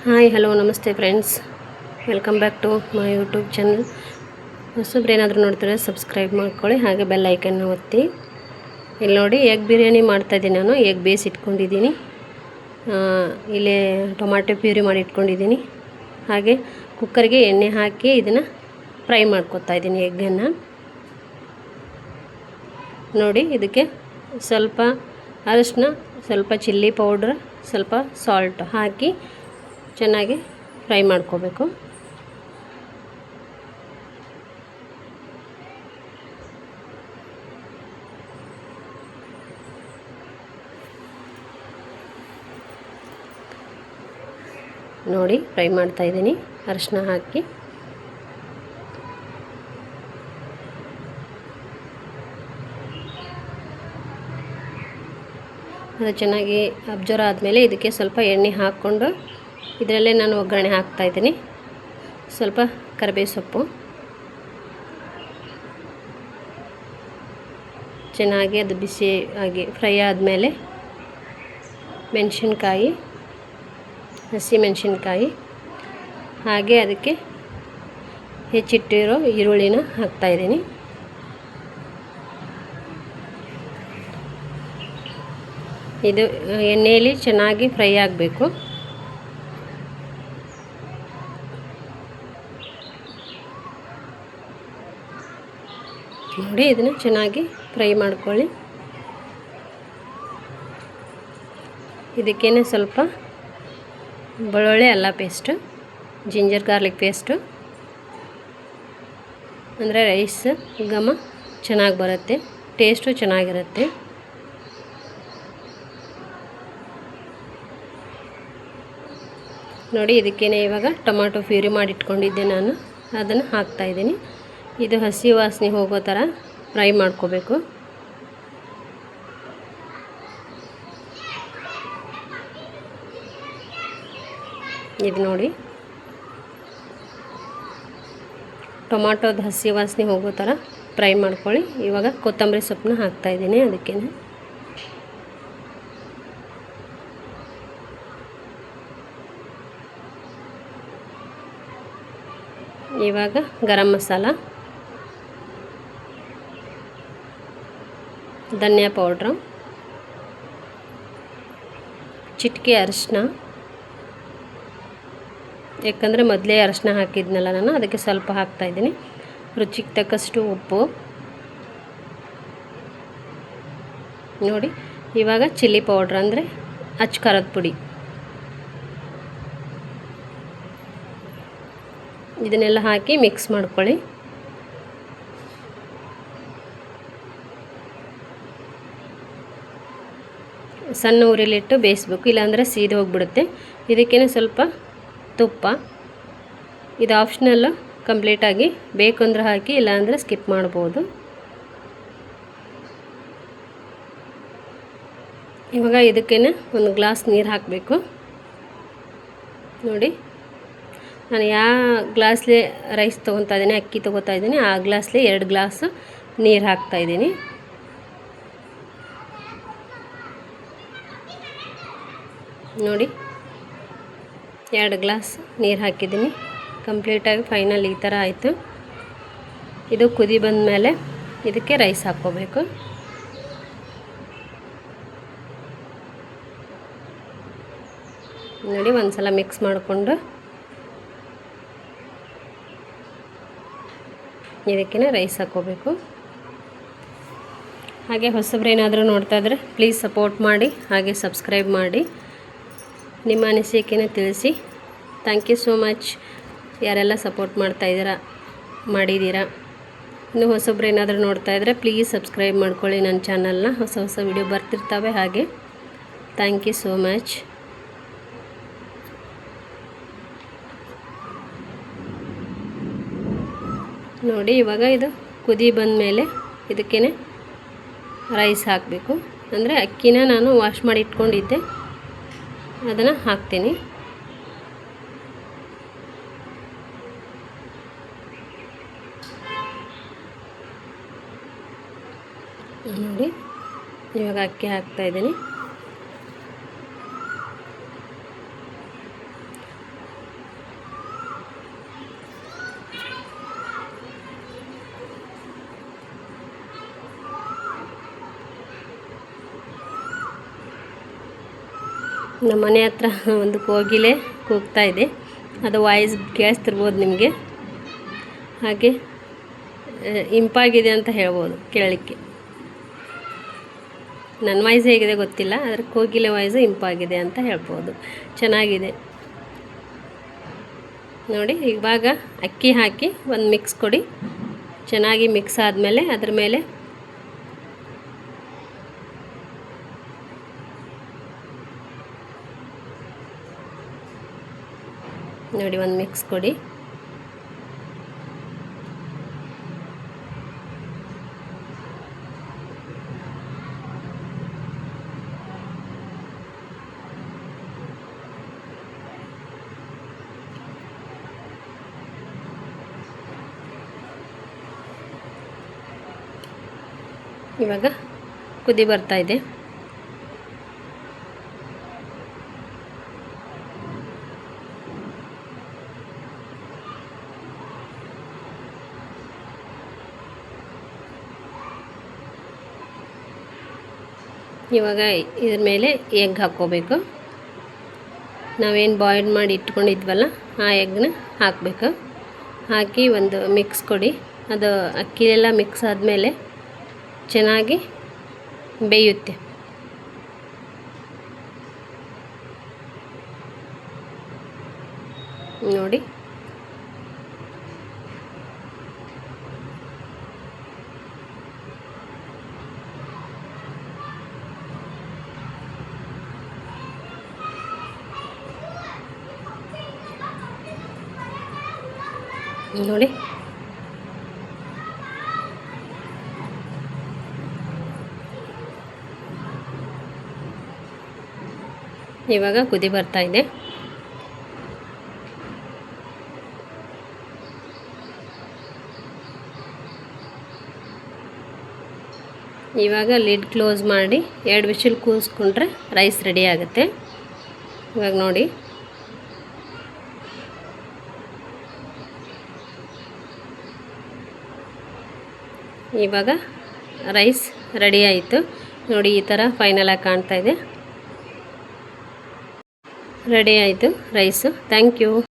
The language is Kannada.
Hi hello namaste friends, welcome back to my YouTube channel. ಹೊಸಬ್ರು ಏನಾದರೂ ನೋಡ್ತಾರೆ ಸಬ್ಸ್ಕ್ರೈಬ್ ಮಾಡ್ಕೊಳ್ಳಿ, ಹಾಗೆ ಬೆಲ್ ಐಕನ್ನ ಒತ್ತಿ. ಇಲ್ಲಿ ನೋಡಿ, ಎಗ್ ಬಿರಿಯಾನಿ ಮಾಡ್ತಾಯಿದ್ದೀನಿ. ನಾನು ಎಗ್ ಬೇಯಿಸಿ ಇಟ್ಕೊಂಡಿದ್ದೀನಿ. ಇಲ್ಲಿ ಟೊಮಾಟೊ ಪ್ಯೂರಿ ಮಾಡಿ ಇಟ್ಕೊಂಡಿದ್ದೀನಿ. ಹಾಗೆ ಕುಕ್ಕರ್ಗೆ ಎಣ್ಣೆ ಹಾಕಿ ಇದನ್ನು ಫ್ರೈ ಮಾಡ್ಕೊತಾ ಇದ್ದೀನಿ ಎಗ್ಗನ್ನು. ನೋಡಿ, ಇದಕ್ಕೆ ಸ್ವಲ್ಪ ಅರಿಶಿನ, ಸ್ವಲ್ಪ ಚಿಲ್ಲಿ ಪೌಡ್ರ್, ಸ್ವಲ್ಪ ಸಾಲ್ಟ್ ಹಾಕಿ ಚೆನ್ನಾಗಿ ಫ್ರೈ ಮಾಡ್ಕೋಬೇಕು. ನೋಡಿ, ಫ್ರೈ ಮಾಡ್ತಾ ಇದ್ದೀನಿ ಅರಿಶಿನ ಹಾಕಿ. ಅದು ಚೆನ್ನಾಗಿ ಅಬ್ಸರ್ವ್ ಆದಮೇಲೆ ಇದಕ್ಕೆ ಸ್ವಲ್ಪ ಎಣ್ಣೆ ಹಾಕ್ಕೊಂಡು ಇದರಲ್ಲೇ ನಾನು ಒಗ್ಗರಣೆ ಹಾಕ್ತಾಯಿದ್ದೀನಿ. ಸ್ವಲ್ಪ ಕರಿಬೇವು ಸೊಪ್ಪು, ಚೆನ್ನಾಗಿ ಅದು ಬಿಸಿ ಆಗಿ ಫ್ರೈ ಆದಮೇಲೆ ಮೆಣಸಿನ್ಕಾಯಿ, ಹಸಿ ಮೆಣಸಿನ್ಕಾಯಿ, ಹಾಗೆ ಅದಕ್ಕೆ ಹೆಚ್ಚಿಟ್ಟಿರೋ ಈರುಳ್ಳಿನ ಹಾಕ್ತಾಯಿದ್ದೀನಿ. ಇದು ಎಣ್ಣೆಯಲ್ಲಿ ಚೆನ್ನಾಗಿ ಫ್ರೈ ಆಗಬೇಕು. ನೋಡಿ, ಇದನ್ನು ಚೆನ್ನಾಗಿ ಫ್ರೈ ಮಾಡ್ಕೊಳ್ಳಿ. ಇದಕ್ಕೇನೆ ಸ್ವಲ್ಪ ಬೆಳ್ಳುಳ್ಳಿ ಅಲ್ಲ ಪೇಸ್ಟು, ಜಿಂಜರ್ ಗಾರ್ಲಿಕ್ ಪೇಸ್ಟು, ಅಂದರೆ ರೈಸ್ ಘಮ ಚೆನ್ನಾಗಿ ಬರುತ್ತೆ, ಟೇಸ್ಟು ಚೆನ್ನಾಗಿರುತ್ತೆ. ನೋಡಿ, ಇದಕ್ಕೇನೆ ಇವಾಗ ಟೊಮಾಟೊ ಪ್ಯೂರಿ ಮಾಡಿ ಇಟ್ಕೊಂಡಿದ್ದೆ ನಾನು, ಅದನ್ನು ಹಾಕ್ತಾಯಿದ್ದೀನಿ. ಇದು ಹಸಿ ವಾಸನೆ ಹೋಗೋ ಥರ ಫ್ರೈ ಮಾಡ್ಕೋಬೇಕು. ಇದು ನೋಡಿ, ಟೊಮಾಟೋದ ಹಸಿ ವಾಸನೆ ಹೋಗೋ ಥರ ಫ್ರೈ ಮಾಡ್ಕೊಳ್ಳಿ. ಇವಾಗ ಕೊತ್ತಂಬರಿ ಸೊಪ್ಪನ್ನ ಹಾಕ್ತಾಯಿದ್ದೀನಿ ಅದಕ್ಕೇನೆ. ಇವಾಗ ಗರಂ ಮಸಾಲ, ಧನಿಯಾ ಪೌಡ್ರು, ಚಿಟಿಕೆ ಅರಿಶಿನ, ಯಾಕಂದರೆ ಮೊದಲೇ ಅರಿಶಿನ ಹಾಕಿದ್ನಲ್ಲ ನಾನು, ಅದಕ್ಕೆ ಸ್ವಲ್ಪ ಹಾಕ್ತಾಯಿದ್ದೀನಿ. ರುಚಿಗೆ ತಕ್ಕಷ್ಟು ಉಪ್ಪು. ನೋಡಿ, ಇವಾಗ ಚಿಲ್ಲಿ ಪೌಡ್ರ್ ಅಂದರೆ ಅಚ್ಚ ಖಾರದ ಪುಡಿ, ಇದನ್ನೆಲ್ಲ ಹಾಕಿ ಮಿಕ್ಸ್ ಮಾಡ್ಕೊಳ್ಳಿ. ಸಣ್ಣ ಉರಿಲಿಟ್ಟು ಬೇಯಿಸ್ಬೇಕು, ಇಲ್ಲಾಂದರೆ ಸೀದು ಹೋಗಿಬಿಡುತ್ತೆ. ಇದಕ್ಕೇನೆ ಸ್ವಲ್ಪ ತುಪ್ಪ, ಇದು ಆಪ್ಷನಲ್ಲು, ಕಂಪ್ಲೀಟಾಗಿ ಬೇಕು ಅಂದರೆ ಹಾಕಿ, ಇಲ್ಲಾಂದರೆ ಸ್ಕಿಪ್ ಮಾಡ್ಬೋದು. ಇವಾಗ ಇದಕ್ಕೇನೆ ಒಂದು ಗ್ಲಾಸ್ ನೀರು ಹಾಕಬೇಕು. ನೋಡಿ, ನಾನು ಯಾವ ಗ್ಲಾಸ್ಲೆ ರೈಸ್ ತೊಗೊತಾ ಇದ್ದೀನಿ, ಅಕ್ಕಿ ತೊಗೋತಾ ಇದ್ದೀನಿ, ಆ ಗ್ಲಾಸ್ಲೆ 2 ಗ್ಲಾಸ್ ನೀರು ಹಾಕ್ತಾಯಿದ್ದೀನಿ. ನೋಡಿ, 2 ಗ್ಲಾಸ್ ನೀರು ಹಾಕಿದ್ದೀನಿ. ಕಂಪ್ಲೀಟಾಗಿ ಫೈನಲ್ ಈ ಥರ ಆಯಿತು. ಇದು ಕುದಿ ಬಂದ ಮೇಲೆ ಇದಕ್ಕೆ ರೈಸ್ ಹಾಕ್ಕೋಬೇಕು. ನೋಡಿ, ಒಂದು ಸಲ ಮಿಕ್ಸ್ ಮಾಡಿಕೊಂಡು ಇದಕ್ಕೇ ರೈಸ್ ಹಾಕ್ಕೋಬೇಕು. ಹಾಗೆ ಹೊಸಬ್ರೇನಾದರೂ ನೋಡ್ತಾ ಇದ್ದರೆ ಪ್ಲೀಸ್ ಸಪೋರ್ಟ್ ಮಾಡಿ, ಹಾಗೆ ಸಬ್ಸ್ಕ್ರೈಬ್ ಮಾಡಿ, ನಿಮ್ಮ ಅನಿಸಿಕೆನ ತಿಳಿಸಿ. ಥ್ಯಾಂಕ್ ಯು ಸೋ ಮಚ್, ಯಾರೆಲ್ಲ ಸಪೋರ್ಟ್ ಮಾಡಿದ್ದೀರಾ. ಇನ್ನು ಹೊಸಬ್ರೇನಾದರೂ ನೋಡ್ತಾ ಇದ್ದರೆ ಪ್ಲೀಸ್ ಸಬ್ಸ್ಕ್ರೈಬ್ ಮಾಡ್ಕೊಳ್ಳಿ ನನ್ನ ಚಾನಲ್ನ. ಹೊಸ ಹೊಸ ವಿಡಿಯೋ ಬರ್ತಿರ್ತವೆ. ಹಾಗೆ ಥ್ಯಾಂಕ್ ಯು ಸೋ ಮಚ್. ನೋಡಿ, ಇವಾಗ ಇದು ಕುದಿ ಬಂದ ಮೇಲೆ ಇದಕ್ಕೇ ರೈಸ್ ಹಾಕಬೇಕು. ಅಂದರೆ ಅಕ್ಕಿನ ನಾನು ವಾಶ್ ಮಾಡಿ ಇಟ್ಕೊಂಡಿದ್ದೆ, ಅದನ್ನು ಹಾಕ್ತೀನಿ. ನೋಡಿ, ಇವಾಗ ಅಕ್ಕಿ ಹಾಕ್ತಾಯಿದ್ದೀನಿ. ನಮ್ಮ ಮನೆ ಹತ್ರ ಒಂದು ಕೋಗಿಲೆ ಕೂಗ್ತಾ ಇದೆ, ಅದು ವಾಯ್ಸ್ ಕೇಳಿಸ್ತಿರ್ಬೋದು ನಿಮಗೆ. ಹಾಗೆ ಇಂಪಾಗಿದೆ ಅಂತ ಹೇಳ್ಬೋದು ಕೇಳಲಿಕ್ಕೆ. ನನ್ನ ವಾಯ್ಸ್ ಹೇಗಿದೆ ಗೊತ್ತಿಲ್ಲ, ಆದರೆ ಕೋಗಿಲೆ ವಾಯ್ಸು ಇಂಪಾಗಿದೆ ಅಂತ ಹೇಳ್ಬೋದು. ಚೆನ್ನಾಗಿದೆ ನೋಡಿ. ಇವಾಗ ಅಕ್ಕಿ ಹಾಕಿ ಒಂದು ಮಿಕ್ಸ್ ಕೊಡಿ. ಚೆನ್ನಾಗಿ ಮಿಕ್ಸ್ ಆದಮೇಲೆ ಅದ್ರ ಮೇಲೆ ನೋಡಿ ಒಂದು ಮಿಕ್ಸ್ ಕೊಡಿ. ಇವಾಗ ಕುದಿ ಬರ್ತಾ ಇದೆ. ಇವಾಗ ಇದ್ರ ಮೇಲೆ ಎಗ್ ಹಾಕ್ಕೋಬೇಕು. ನಾವೇನು ಬಾಯ್ಲ್ ಮಾಡಿ ಇಟ್ಕೊಂಡಿದ್ವಲ್ಲ ಆ ಎಗ್ನ ಹಾಕಬೇಕು. ಹಾಕಿ ಒಂದು ಮಿಕ್ಸ್ ಕೊಡಿ. ಅದು ಅಕ್ಕಿಯೆಲ್ಲ ಮಿಕ್ಸ್ ಆದಮೇಲೆ ಚೆನ್ನಾಗಿ ಬೇಯುತ್ತೆ. ನೋಡಿ ನೋಡಿ ಇವಾಗ ಕುದಿ ಬರ್ತಾ ಇದೆ. ಇವಾಗ ಲಿಡ್ ಕ್ಲೋಸ್ ಮಾಡಿ 2 ವಿಷಲ್ ಕೂಗಿಸ್ಕೊಂಡ್ರೆ ರೈಸ್ ರೆಡಿ ಆಗುತ್ತೆ. ಇವಾಗ ನೋಡಿ ಇವಾಗ ರೈಸ್ ರೆಡಿ ಆಯಿತು. ನೋಡಿ ಈ ಥರ ಫೈನಲಾಗಿ ಕಾಣ್ತಾ ಇದೆ. ರೆಡಿ ಆಯಿತು ರೈಸು. Thank you.